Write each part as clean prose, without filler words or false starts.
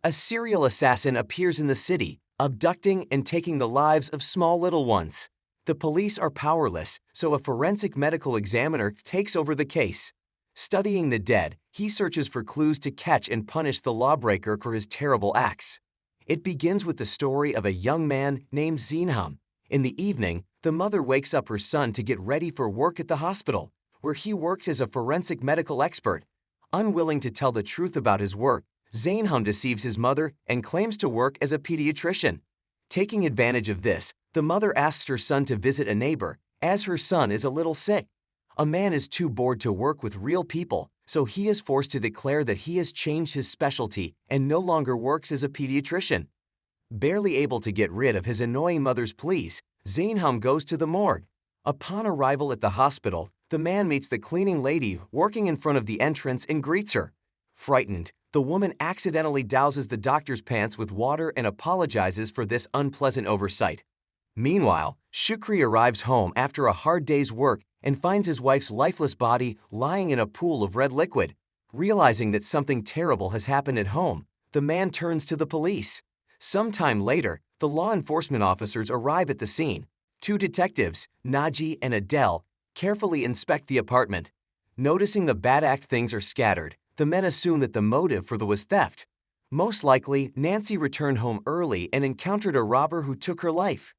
A serial assassin appears in the city, abducting and taking the lives of small little ones. The police are powerless, so a forensic medical examiner takes over the case. Studying the dead, he searches for clues to catch and punish the lawbreaker for his terrible acts. It begins with the story of a young man named Zanam. In the evening, the mother wakes up her son to get ready for work at the hospital, where he works as a forensic medical expert. Unwilling to tell the truth about his work, Zanam deceives his mother and claims to work as a pediatrician. Taking advantage of this, the mother asks her son to visit a neighbor, as her son is a little sick. A man is too bored to work with real people, so he is forced to declare that he has changed his specialty and no longer works as a pediatrician. Barely able to get rid of his annoying mother's pleas, Zanam goes to the morgue. Upon arrival at the hospital, the man meets the cleaning lady working in front of the entrance and greets her. Frightened, the woman accidentally douses the doctor's pants with water and apologizes for this unpleasant oversight. Meanwhile, Shukri arrives home after a hard day's work and finds his wife's lifeless body lying in a pool of red liquid. Realizing that something terrible has happened at home, the man turns to the police. Sometime later, the law enforcement officers arrive at the scene. Two detectives, Naji and Adele, carefully inspect the apartment. Noticing the bad act things are scattered, the men assume that the motive for the was theft. Most likely, Nancy returned home early and encountered a robber who took her life.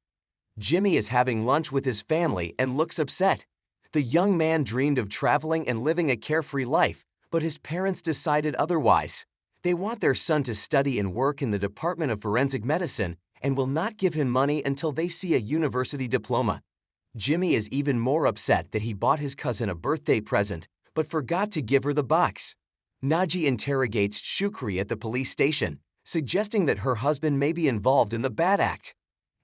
Jimmy is having lunch with his family and looks upset. The young man dreamed of traveling and living a carefree life, but his parents decided otherwise. They want their son to study and work in the Department of Forensic Medicine and will not give him money until they see a university diploma. Jimmy is even more upset that he bought his cousin a birthday present, but forgot to give her the box. Naji interrogates Shukri at the police station, suggesting that her husband may be involved in the bad act.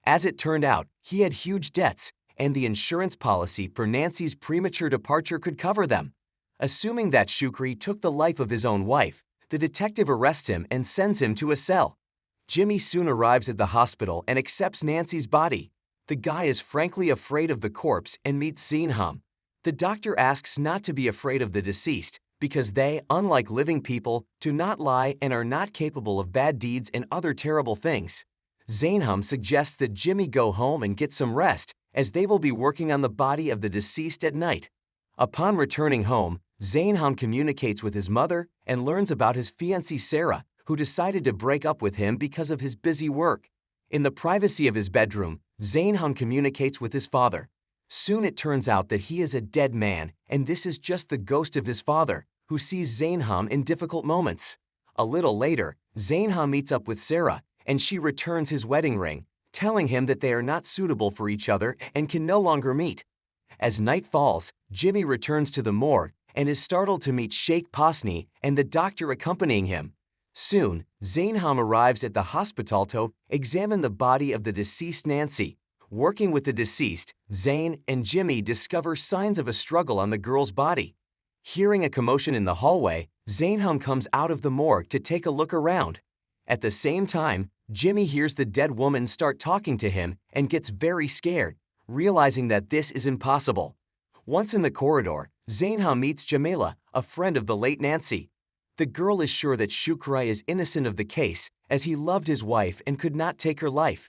As it turned out, he had huge debts, and the insurance policy for Nancy's premature departure could cover them. Assuming that Shukri took the life of his own wife, the detective arrests him and sends him to a cell. Jimmy soon arrives at the hospital and accepts Nancy's body. The guy is frankly afraid of the corpse and meets Zanam. The doctor asks not to be afraid of the deceased, because they, unlike living people, do not lie and are not capable of bad deeds and other terrible things. Zanam suggests that Jimmy go home and get some rest, as they will be working on the body of the deceased at night. Upon returning home, Zanam communicates with his mother and learns about his fiancée Sarah, who decided to break up with him because of his busy work. In the privacy of his bedroom, Zanam communicates with his father. Soon it turns out that he is a dead man, and this is just the ghost of his father, who sees Zanam in difficult moments. A little later, Zanam meets up with Sarah, and she returns his wedding ring, telling him that they are not suitable for each other and can no longer meet. As night falls, Jimmy returns to the morgue and is startled to meet Sheikh Pasni and the doctor accompanying him. Soon, Zanam arrives at the hospital to examine the body of the deceased Nancy. Working with the deceased, Zane and Jimmy discover signs of a struggle on the girl's body. Hearing a commotion in the hallway, Zanam comes out of the morgue to take a look around. At the same time, Jimmy hears the dead woman start talking to him and gets very scared, realizing that this is impossible. Once in the corridor, Zanam meets Jamila, a friend of the late Nancy. The girl is sure that Shukri is innocent of the case, as he loved his wife and could not take her life.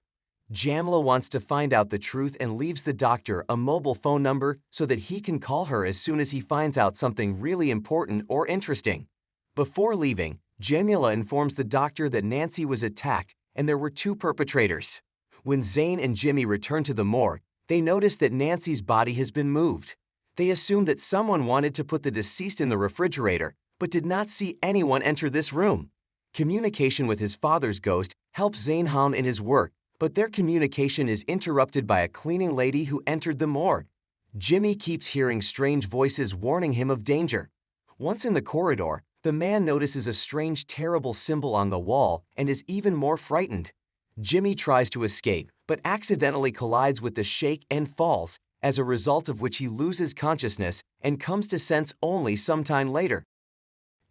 Jamila wants to find out the truth and leaves the doctor a mobile phone number so that he can call her as soon as he finds out something really important or interesting. Before leaving, Jamila informs the doctor that Nancy was attacked and there were two perpetrators. When Zane and Jimmy return to the morgue, they notice that Nancy's body has been moved. They assume that someone wanted to put the deceased in the refrigerator, but did not see anyone enter this room. Communication with his father's ghost helps Zanam in his work, but their communication is interrupted by a cleaning lady who entered the morgue. Jimmy keeps hearing strange voices warning him of danger. Once in the corridor, the man notices a strange, terrible symbol on the wall and is even more frightened. Jimmy tries to escape, but accidentally collides with the sheikh and falls, as a result of which he loses consciousness and comes to sense only sometime later.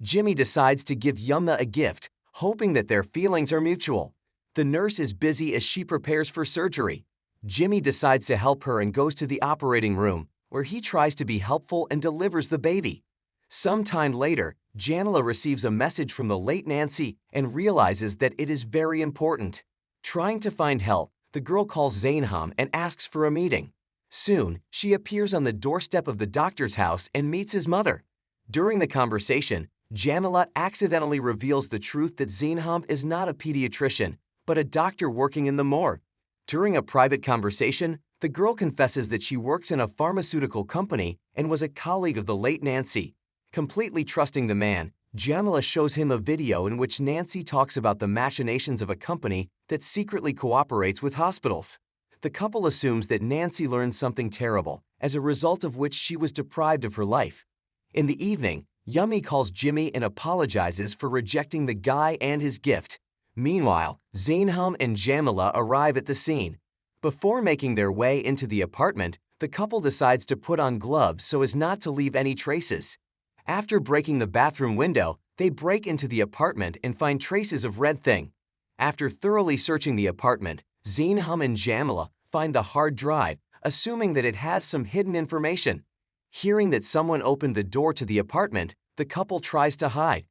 Jimmy decides to give Yumna a gift, hoping that their feelings are mutual. The nurse is busy as she prepares for surgery. Jimmy decides to help her and goes to the operating room, where he tries to be helpful and delivers the baby. Sometime later, Janela receives a message from the late Nancy and realizes that it is very important. Trying to find help, the girl calls Zanam and asks for a meeting. Soon, she appears on the doorstep of the doctor's house and meets his mother. During the conversation, Janela accidentally reveals the truth that Zanam is not a pediatrician, but a doctor working in the morgue. During a private conversation, the girl confesses that she works in a pharmaceutical company and was a colleague of the late Nancy. Completely trusting the man, Janela shows him a video in which Nancy talks about the machinations of a company that secretly cooperates with hospitals. The couple assumes that Nancy learned something terrible, as a result of which she was deprived of her life. In the evening, Yummy calls Jimmy and apologizes for rejecting the guy and his gift. Meanwhile, Zanam and Jamila arrive at the scene. Before making their way into the apartment, the couple decides to put on gloves so as not to leave any traces. After breaking the bathroom window, they break into the apartment and find traces of red thing. After thoroughly searching the apartment, Zanam and Jamila find the hard drive, assuming that it has some hidden information. Hearing that someone opened the door to the apartment, the couple tries to hide.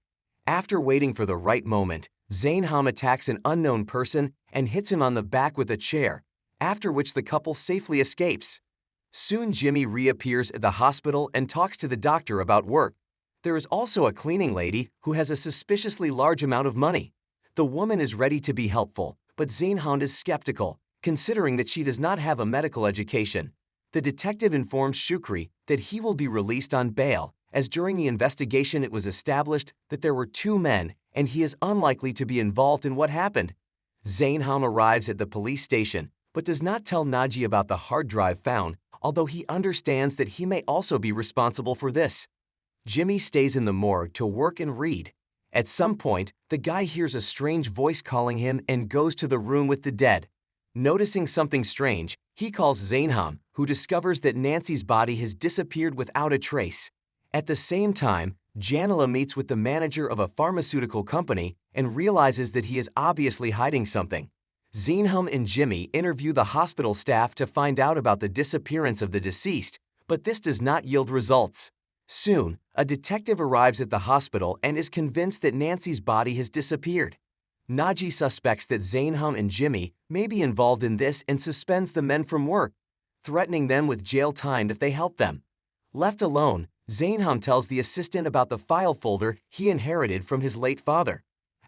After waiting for the right moment, Zanam attacks an unknown person and hits him on the back with a chair, after which the couple safely escapes. Soon Jimmy reappears at the hospital and talks to the doctor about work. There is also a cleaning lady who has a suspiciously large amount of money. The woman is ready to be helpful, but Zanam is skeptical, considering that she does not have a medical education. The detective informs Shukri that he will be released on bail, as during the investigation it was established that there were two men and he is unlikely to be involved in what happened. Zanam arrives at the police station, but does not tell Naji about the hard drive found, although he understands that he may also be responsible for this. Jimmy stays in the morgue to work and read. At some point, the guy hears a strange voice calling him and goes to the room with the dead. Noticing something strange, he calls Zanam, who discovers that Nancy's body has disappeared without a trace. At the same time, Janela meets with the manager of a pharmaceutical company and realizes that he is obviously hiding something. Zanam and Jimmy interview the hospital staff to find out about the disappearance of the deceased, but this does not yield results. Soon, a detective arrives at the hospital and is convinced that Nancy's body has disappeared. Naji suspects that Zanam and Jimmy may be involved in this and suspends the men from work, threatening them with jail time if they help them. Left alone, Zanam tells the assistant about the file folder he inherited from his late father.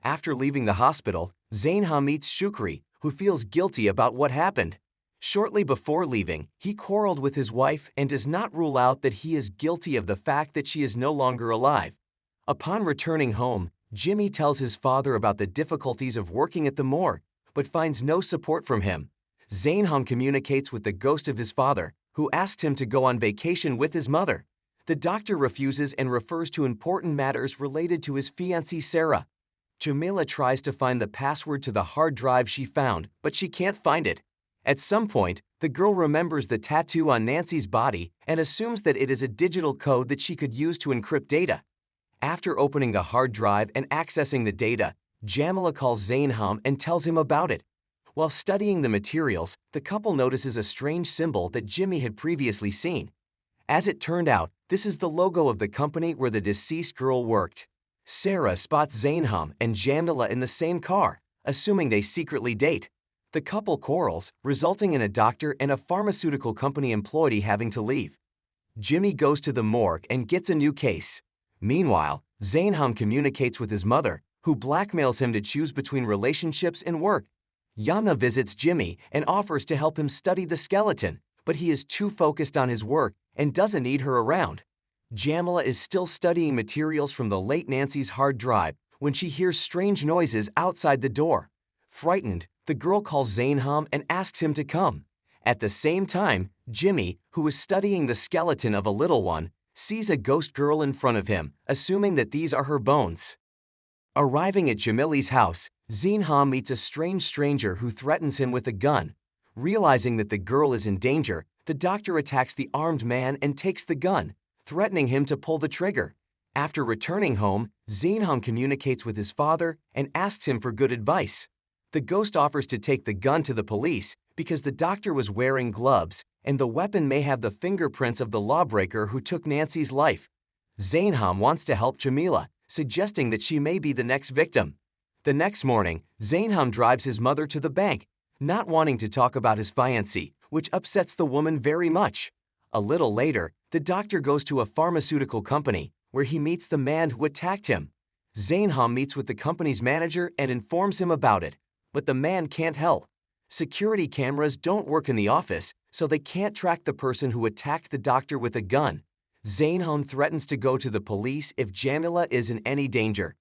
After leaving the hospital, Zanam meets Shukri, who feels guilty about what happened. Shortly before leaving, he quarreled with his wife and does not rule out that he is guilty of the fact that she is no longer alive. Upon returning home, Jimmy tells his father about the difficulties of working at the morgue, but finds no support from him. Zanam communicates with the ghost of his father, who asks him to go on vacation with his mother. The doctor refuses and refers to important matters related to his fiancée Sarah. Jamila tries to find the password to the hard drive she found, but she can't find it. At some point, the girl remembers the tattoo on Nancy's body and assumes that it is a digital code that she could use to encrypt data. After opening the hard drive and accessing the data, Jamila calls Zanam and tells him about it. While studying the materials, the couple notices a strange symbol that Jimmy had previously seen. As it turned out, this is the logo of the company where the deceased girl worked. Sarah spots Zanam and Jamila in the same car, assuming they secretly date. The couple quarrels, resulting in a doctor and a pharmaceutical company employee having to leave. Jimmy goes to the morgue and gets a new case. Meanwhile, Zanam communicates with his mother, who blackmails him to choose between relationships and work. Yana visits Jimmy and offers to help him study the skeleton, but he is too focused on his work and doesn't need her around. Jamila is still studying materials from the late Nancy's hard drive when she hears strange noises outside the door. Frightened, the girl calls Zanam and asks him to come. At the same time, Jimmy, who is studying the skeleton of a little one, sees a ghost girl in front of him, assuming that these are her bones. Arriving at Jamili's house, Zanam meets a strange stranger who threatens him with a gun. Realizing that the girl is in danger, the doctor attacks the armed man and takes the gun, threatening him to pull the trigger. After returning home, Zanam communicates with his father and asks him for good advice. The ghost offers to take the gun to the police because the doctor was wearing gloves and the weapon may have the fingerprints of the lawbreaker who took Nancy's life. Zanam wants to help Jamila, suggesting that she may be the next victim. The next morning, Zanam drives his mother to the bank, not wanting to talk about his fiancée, which upsets the woman very much. A little later, the doctor goes to a pharmaceutical company, where he meets the man who attacked him. Zanam meets with the company's manager and informs him about it, but the man can't help. Security cameras don't work in the office, so they can't track the person who attacked the doctor with a gun. Zanam threatens to go to the police if Jamila is in any danger.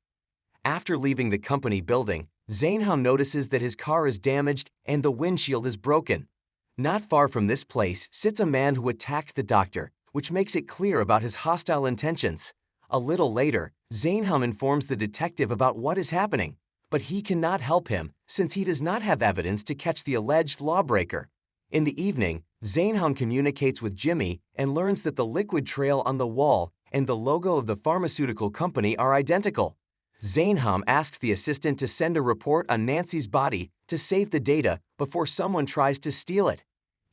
After leaving the company building, Zanam notices that his car is damaged and the windshield is broken. Not far from this place sits a man who attacked the doctor, which makes it clear about his hostile intentions. A little later, Zanam informs the detective about what is happening, but he cannot help him since he does not have evidence to catch the alleged lawbreaker. In the evening, Zanam communicates with Jimmy and learns that the liquid trail on the wall and the logo of the pharmaceutical company are identical. Zanam asks the assistant to send a report on Nancy's body to save the data before someone tries to steal it.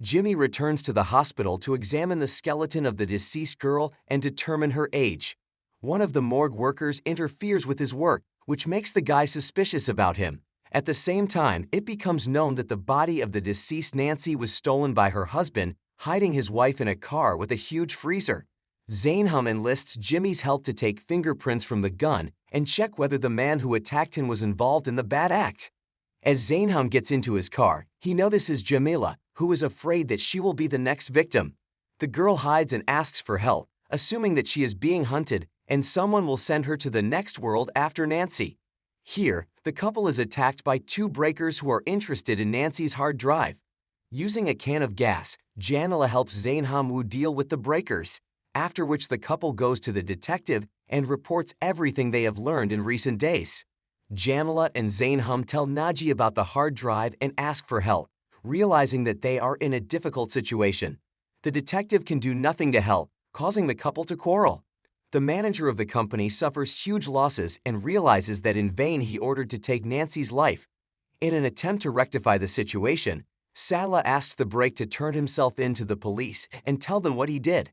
Jimmy returns to the hospital to examine the skeleton of the deceased girl and determine her age. One of the morgue workers interferes with his work, which makes the guy suspicious about him. At the same time, it becomes known that the body of the deceased Nancy was stolen by her husband, hiding his wife in a car with a huge freezer. Zanam enlists Jimmy's help to take fingerprints from the gun and check whether the man who attacked him was involved in the bad act. As Zanam gets into his car, he notices Jamila, who is afraid that she will be the next victim. The girl hides and asks for help, assuming that she is being hunted and someone will send her to the next world after Nancy. Here, the couple is attacked by two breakers who are interested in Nancy's hard drive. Using a can of gas, Jamila helps Zanam deal with the breakers, after which the couple goes to the detective and reports everything they have learned in recent days. Jamila and Zanam tell Naji about the hard drive and ask for help, realizing that they are in a difficult situation. The detective can do nothing to help, causing the couple to quarrel. The manager of the company suffers huge losses and realizes that in vain he ordered to take Nancy's life. In an attempt to rectify the situation, Sala asks the break to turn himself in to the police and tell them what he did.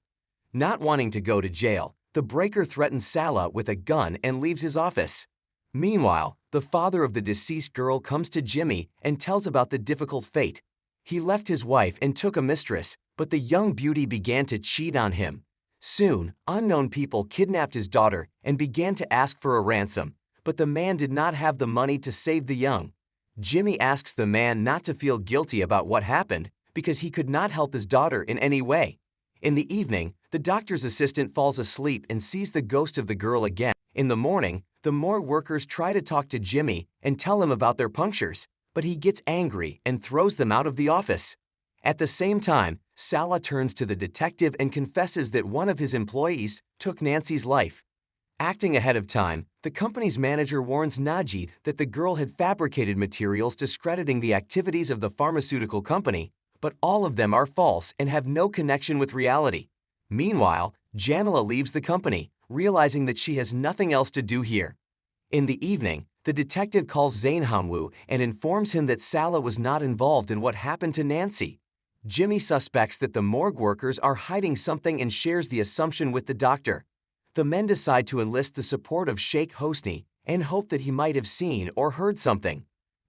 Not wanting to go to jail, the breaker threatens Sala with a gun and leaves his office. Meanwhile, the father of the deceased girl comes to Jimmy and tells about the difficult fate. He left his wife and took a mistress, but the young beauty began to cheat on him. Soon, unknown people kidnapped his daughter and began to ask for a ransom, but the man did not have the money to save the young. Jimmy asks the man not to feel guilty about what happened because he could not help his daughter in any way. In the evening, the doctor's assistant falls asleep and sees the ghost of the girl again. In the morning, the morgue workers try to talk to Jimmy and tell him about their punctures, but he gets angry and throws them out of the office. At the same time, Sala turns to the detective and confesses that one of his employees took Nancy's life. Acting ahead of time, the company's manager warns Naji that the girl had fabricated materials discrediting the activities of the pharmaceutical company, but all of them are false and have no connection with reality. Meanwhile, Jamila leaves the company, realizing that she has nothing else to do here. In the evening, the detective calls Zanam and informs him that Sala was not involved in what happened to Nancy. Jimmy suspects that the morgue workers are hiding something and shares the assumption with the doctor. The men decide to enlist the support of Sheikh Hosni and hope that he might have seen or heard something.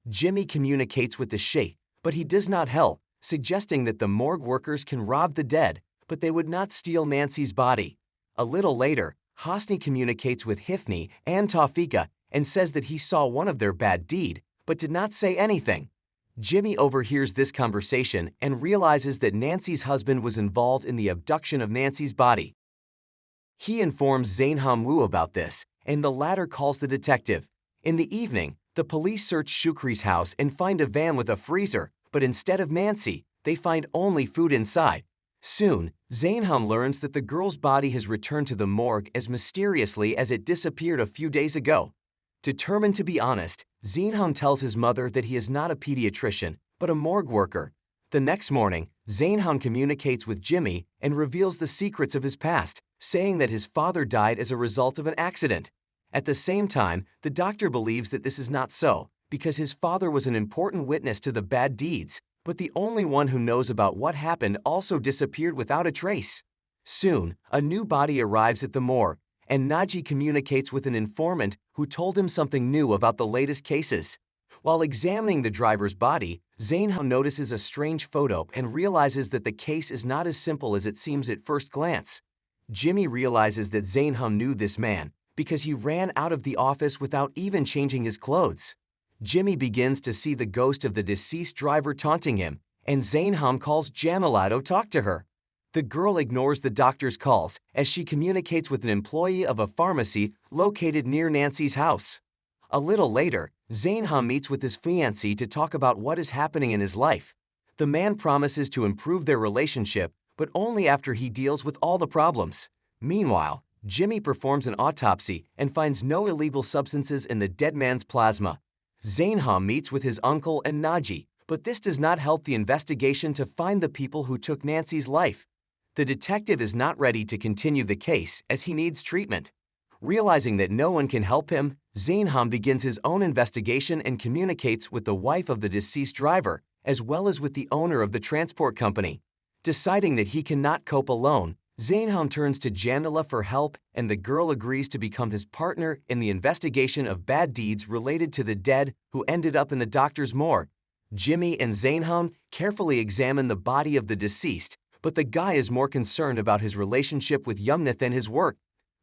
Jimmy communicates with the Sheikh, but he does not help, suggesting that the morgue workers can rob the dead, but they would not steal Nancy's body. A little later, Hosni communicates with Hifni and Tawfika and says that he saw one of their bad deed, but did not say anything. Jimmy overhears this conversation and realizes that Nancy's husband was involved in the abduction of Nancy's body. He informs Zanam about this, and the latter calls the detective. In the evening, the police search Shukri's house and find a van with a freezer, but instead of Nancy, they find only food inside. Soon, Zanam learns that the girl's body has returned to the morgue as mysteriously as it disappeared a few days ago. Determined to be honest, Zanam tells his mother that he is not a pediatrician, but a morgue worker. The next morning, Zanam communicates with Jimmy and reveals the secrets of his past, saying that his father died as a result of an accident. At the same time, the doctor believes that this is not so, because his father was an important witness to the bad deeds, but the only one who knows about what happened also disappeared without a trace. Soon, a new body arrives at the morgue, and Naji communicates with an informant who told him something new about the latest cases. While examining the driver's body, Zanam notices a strange photo and realizes that the case is not as simple as it seems at first glance. Jimmy realizes that Zanam knew this man because he ran out of the office without even changing his clothes. Jimmy begins to see the ghost of the deceased driver taunting him, and Zanam calls Jamila to talk to her. The girl ignores the doctor's calls as she communicates with an employee of a pharmacy located near Nancy's house. A little later, Zanam meets with his fiancée to talk about what is happening in his life. The man promises to improve their relationship, but only after he deals with all the problems. Meanwhile, Jimmy performs an autopsy and finds no illegal substances in the dead man's plasma. Zanam meets with his uncle and Naji, but this does not help the investigation to find the people who took Nancy's life. The detective is not ready to continue the case as he needs treatment. Realizing that no one can help him, Zanam begins his own investigation and communicates with the wife of the deceased driver, as well as with the owner of the transport company. Deciding that he cannot cope alone, Zanam turns to Jamila for help, and the girl agrees to become his partner in the investigation of bad deeds related to the dead who ended up in the doctor's morgue. Jimmy and Zanam carefully examine the body of the deceased, but the guy is more concerned about his relationship with Yumna than his work.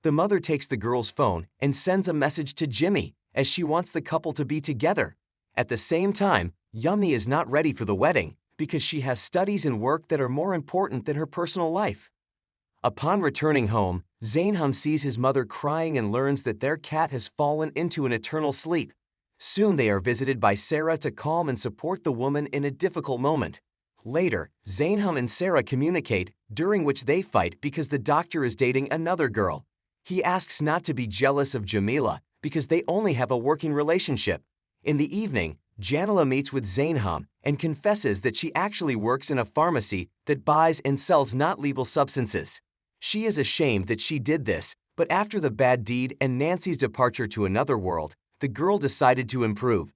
The mother takes the girl's phone and sends a message to Jimmy, as she wants the couple to be together. At the same time, Yumna is not ready for the wedding because she has studies and work that are more important than her personal life. Upon returning home, Zanam sees his mother crying and learns that their cat has fallen into an eternal sleep. Soon they are visited by Sarah to calm and support the woman in a difficult moment. Later, Zanam and Sarah communicate, during which they fight because the doctor is dating another girl. He asks not to be jealous of Jamila because they only have a working relationship. In the evening, Jamila meets with Zanam and confesses that she actually works in a pharmacy that buys and sells not legal substances. She is ashamed that she did this, but after the bad deed and Nancy's departure to another world, the girl decided to improve.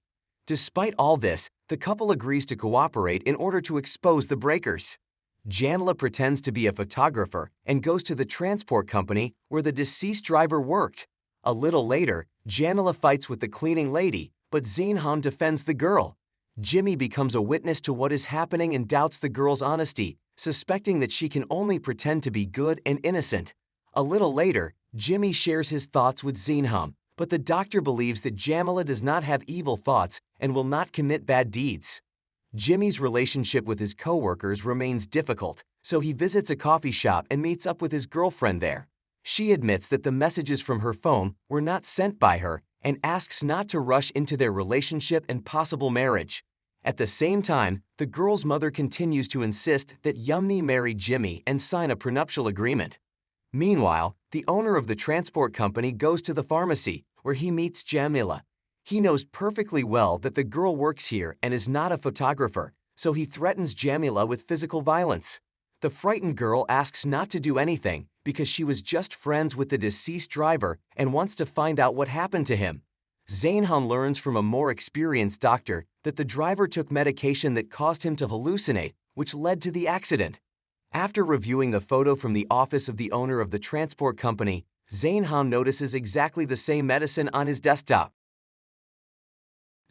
Despite all this, the couple agrees to cooperate in order to expose the breakers. Jamila pretends to be a photographer and goes to the transport company where the deceased driver worked. A little later, Jamila fights with the cleaning lady, but Zanam defends the girl. Jimmy becomes a witness to what is happening and doubts the girl's honesty, suspecting that she can only pretend to be good and innocent. A little later, Jimmy shares his thoughts with Zanam, but the doctor believes that Jamila does not have evil thoughts and will not commit bad deeds. Jimmy's relationship with his coworkers remains difficult, so he visits a coffee shop and meets up with his girlfriend there. She admits that the messages from her phone were not sent by her and asks not to rush into their relationship and possible marriage. At the same time, the girl's mother continues to insist that Yumna marry Jimmy and sign a prenuptial agreement. Meanwhile, the owner of the transport company goes to the pharmacy, where he meets Jamila. He knows perfectly well that the girl works here and is not a photographer, so he threatens Jamila with physical violence. The frightened girl asks not to do anything because she was just friends with the deceased driver and wants to find out what happened to him. Zanam learns from a more experienced doctor that the driver took medication that caused him to hallucinate, which led to the accident. After reviewing the photo from the office of the owner of the transport company, Zanam notices exactly the same medicine on his desktop.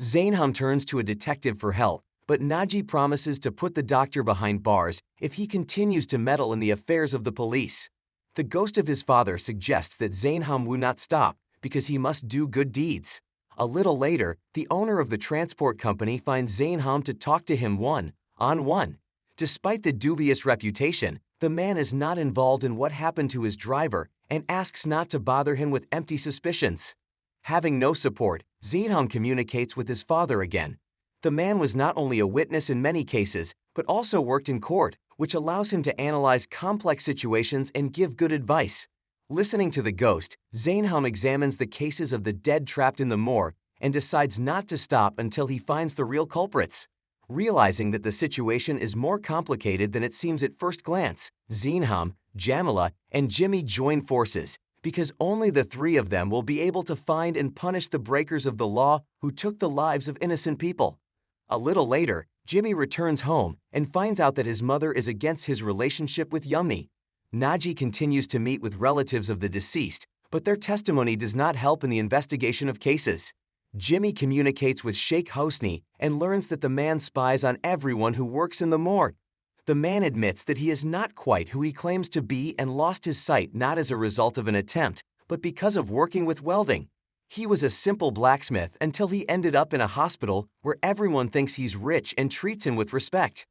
Zanam turns to a detective for help, but Naji promises to put the doctor behind bars if he continues to meddle in the affairs of the police. The ghost of his father suggests that Zanam will not stop because he must do good deeds. A little later, the owner of the transport company finds Zanam to talk to him one-on-one. Despite the dubious reputation, the man is not involved in what happened to his driver and asks not to bother him with empty suspicions. Having no support, Zanam communicates with his father again. The man was not only a witness in many cases, but also worked in court, which allows him to analyze complex situations and give good advice. Listening to the ghost, Zanam examines the cases of the dead trapped in the morgue and decides not to stop until he finds the real culprits. Realizing that the situation is more complicated than it seems at first glance, Zanam, Jamila, and Jimmy join forces, because only the three of them will be able to find and punish the breakers of the law who took the lives of innocent people. A little later, Jimmy returns home and finds out that his mother is against his relationship with Yumna. Naji continues to meet with relatives of the deceased, but their testimony does not help in the investigation of cases. Jimmy communicates with Sheikh Hosni and learns that the man spies on everyone who works in the morgue. The man admits that he is not quite who he claims to be and lost his sight not as a result of an attempt, but because of working with welding. He was a simple blacksmith until he ended up in a hospital where everyone thinks he's rich and treats him with respect.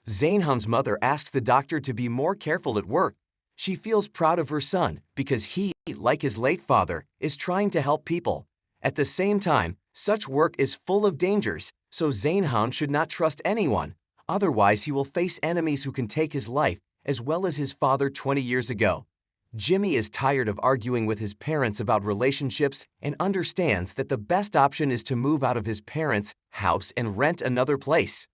Zanam's mother asks the doctor to be more careful at work. She feels proud of her son because he, like his late father, is trying to help people. At the same time, such work is full of dangers, so Zanam should not trust anyone. Otherwise, he will face enemies who can take his life, as well as his father 20 years ago. Jimmy is tired of arguing with his parents about relationships and understands that the best option is to move out of his parents' house and rent another place.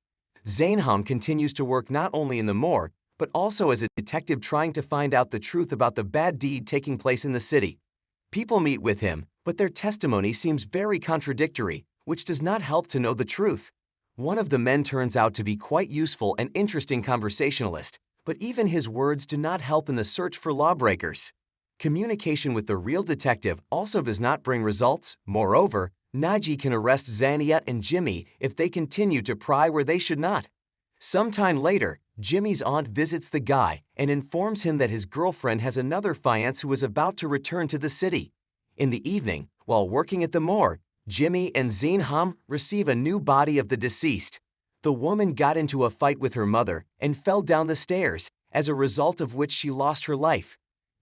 Zanam continues to work not only in the morgue, but also as a detective trying to find out the truth about the bad deed taking place in the city. People meet with him, but their testimony seems very contradictory, which does not help to know the truth. One of the men turns out to be quite useful and interesting conversationalist, but even his words do not help in the search for lawbreakers. Communication with the real detective also does not bring results. Moreover, Naji can arrest Zania and Jimmy if they continue to pry where they should not. Sometime later, Jimmy's aunt visits the guy and informs him that his girlfriend has another fiancé who is about to return to the city. In the evening, while working at the morgue, Jimmy and Zanam receive a new body of the deceased. The woman got into a fight with her mother and fell down the stairs, as a result of which she lost her life.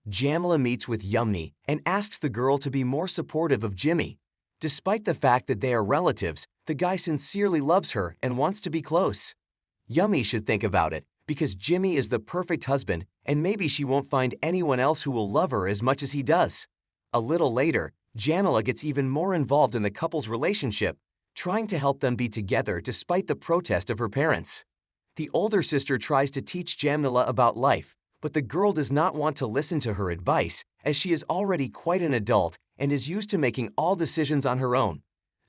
Jamila meets with Yumni and asks the girl to be more supportive of Jimmy. Despite the fact that they are relatives, the guy sincerely loves her and wants to be close. Yummi should think about it, because Jimmy is the perfect husband and maybe she won't find anyone else who will love her as much as he does. A little later, Jamila gets even more involved in the couple's relationship, trying to help them be together despite the protest of her parents. The older sister tries to teach Jamila about life, but the girl does not want to listen to her advice as she is already quite an adult and is used to making all decisions on her own.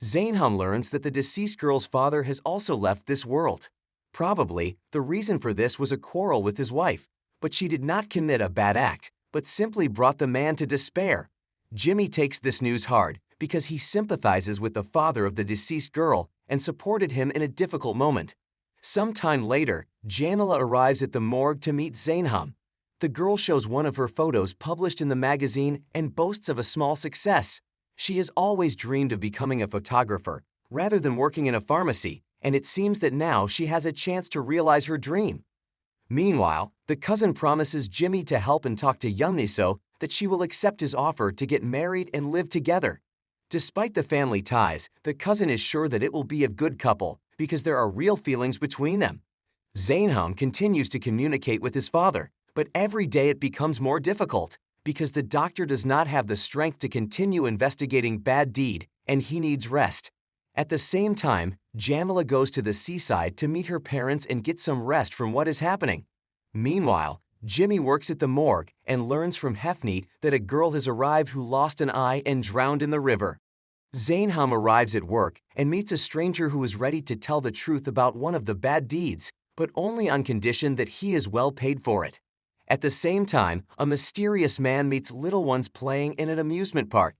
Zanam learns that the deceased girl's father has also left this world. Probably, the reason for this was a quarrel with his wife, but she did not commit a bad act, but simply brought the man to despair. Jimmy takes this news hard because he sympathizes with the father of the deceased girl and supported him in a difficult moment. Sometime later, Jamila arrives at the morgue to meet Zanam. The girl shows one of her photos published in the magazine and boasts of a small success. She has always dreamed of becoming a photographer rather than working in a pharmacy, and it seems that now she has a chance to realize her dream. Meanwhile, the cousin promises Jimmy to help and talk to Yumni so that she will accept his offer to get married and live together. Despite the family ties, the cousin is sure that it will be a good couple because there are real feelings between them. Zanam continues to communicate with his father, but every day it becomes more difficult because the doctor does not have the strength to continue investigating bad deed and he needs rest. At the same time, Jamila goes to the seaside to meet her parents and get some rest from what is happening. Meanwhile, Jimmy works at the morgue and learns from Hefneet that a girl has arrived who lost an eye and drowned in the river. Zanam arrives at work and meets a stranger who is ready to tell the truth about one of the bad deeds, but only on condition that he is well paid for it. At the same time, a mysterious man meets little ones playing in an amusement park.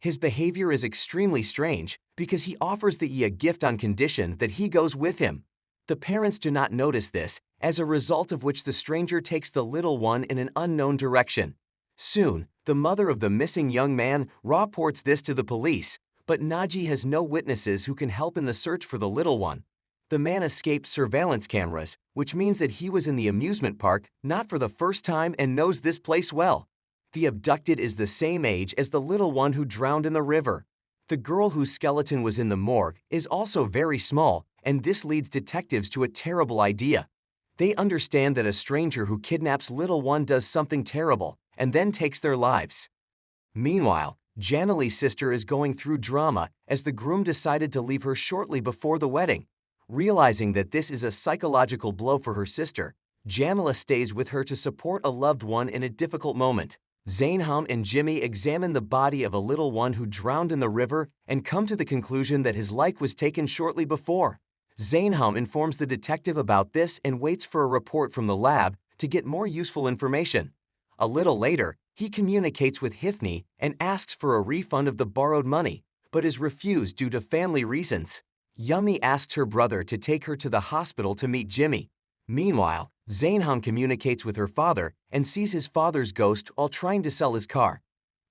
His behavior is extremely strange because he offers the E a gift on condition that he goes with him. The parents do not notice this, as a result of which the stranger takes the little one in an unknown direction. Soon, the mother of the missing young man reports this to the police, but Naji has no witnesses who can help in the search for the little one. The man escaped surveillance cameras, which means that he was in the amusement park not for the first time and knows this place well. The abducted is the same age as the little one who drowned in the river. The girl whose skeleton was in the morgue is also very small, and this leads detectives to a terrible idea. They understand that a stranger who kidnaps little one does something terrible and then takes their lives. Meanwhile, Janali's sister is going through drama as the groom decided to leave her shortly before the wedding. Realizing that this is a psychological blow for her sister, Janala stays with her to support a loved one in a difficult moment. Zanam and Jimmy examine the body of a little one who drowned in the river and come to the conclusion that his life was taken shortly before. Zanam informs the detective about this and waits for a report from the lab to get more useful information. A little later, He communicates with Hifni and asks for a refund of the borrowed money, but is refused due to family reasons. Yummy asks her brother to take her to the hospital to meet Jimmy. Meanwhile, Zanam communicates with her father and sees his father's ghost while trying to sell his car.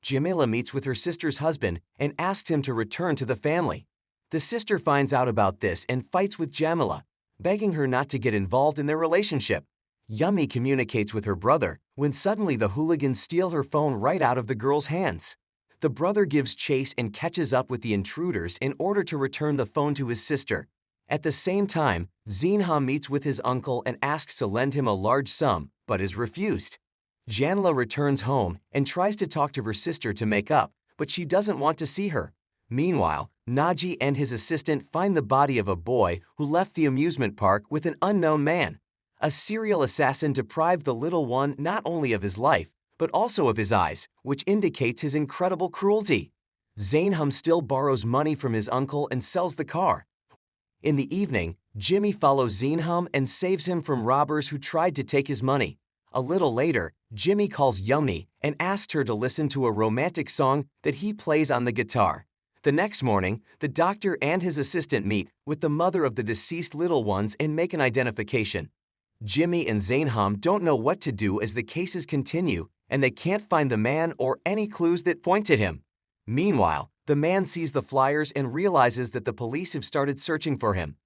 Jamila meets with her sister's husband and asks him to return to the family. The sister finds out about this and fights with Jamila, begging her not to get involved in their relationship. Yummy communicates with her brother when suddenly the hooligans steal her phone right out of the girl's hands. The brother gives chase and catches up with the intruders in order to return the phone to his sister. At the same time, Zinha meets with his uncle and asks to lend him a large sum, but is refused. Janla returns home and tries to talk to her sister to make up, but she doesn't want to see her. Meanwhile, Naji and his assistant find the body of a boy who left the amusement park with an unknown man. A serial assassin deprived the little one not only of his life, but also of his eyes, which indicates his incredible cruelty. Zanham still borrows money from his uncle and sells the car. In the evening, Jimmy follows Zanham and saves him from robbers who tried to take his money. A little later, Jimmy calls Yummy and asks her to listen to a romantic song that he plays on the guitar. The next morning, the doctor and his assistant meet with the mother of the deceased little ones and make an identification. Jimmy and Zanham don't know what to do as the cases continue, and they can't find the man or any clues that point at him. Meanwhile, the man sees the flyers and realizes that the police have started searching for him.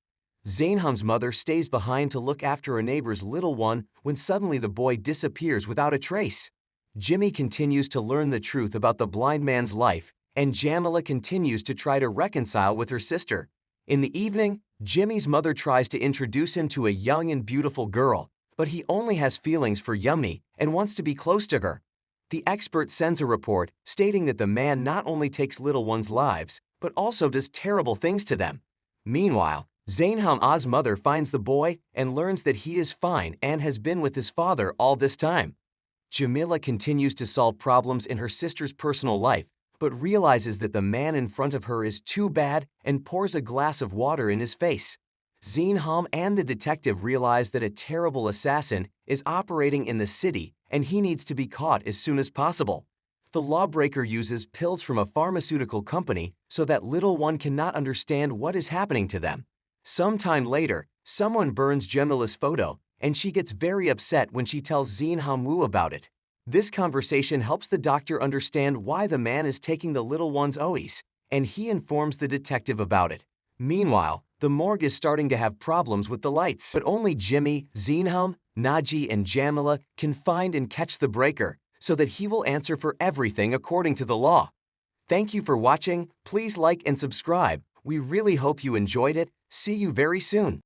Zanham's mother stays behind to look after a neighbor's little one when suddenly the boy disappears without a trace. Jimmy continues to learn the truth about the blind man's life, and Jamila continues to try to reconcile with her sister. In the evening, Jimmy's mother tries to introduce him to a young and beautiful girl, but he only has feelings for Yummy and wants to be close to her. The expert sends a report stating that the man not only takes little ones' lives, but also does terrible things to them. Meanwhile, Zanham's mother finds the boy and learns that he is fine and has been with his father all this time. Jamila continues to solve problems in her sister's personal life, but realizes that the man in front of her is too bad and pours a glass of water in his face. Zanham and the detective realize that a terrible assassin is operating in the city and he needs to be caught as soon as possible. The lawbreaker uses pills from a pharmaceutical company so that little one cannot understand what is happening to them. Sometime later, someone burns Jamila's photo, and she gets very upset when she tells Zanham Wu about it. This conversation helps the doctor understand why the man is taking the little one's OEs, and he informs the detective about it. Meanwhile, the morgue is starting to have problems with the lights, but only Jimmy, Zanham, Naji, and Jamila can find and catch the breaker, so that he will answer for everything according to the law. Thank you for watching. Please like and subscribe. We really hope you enjoyed it. See you very soon.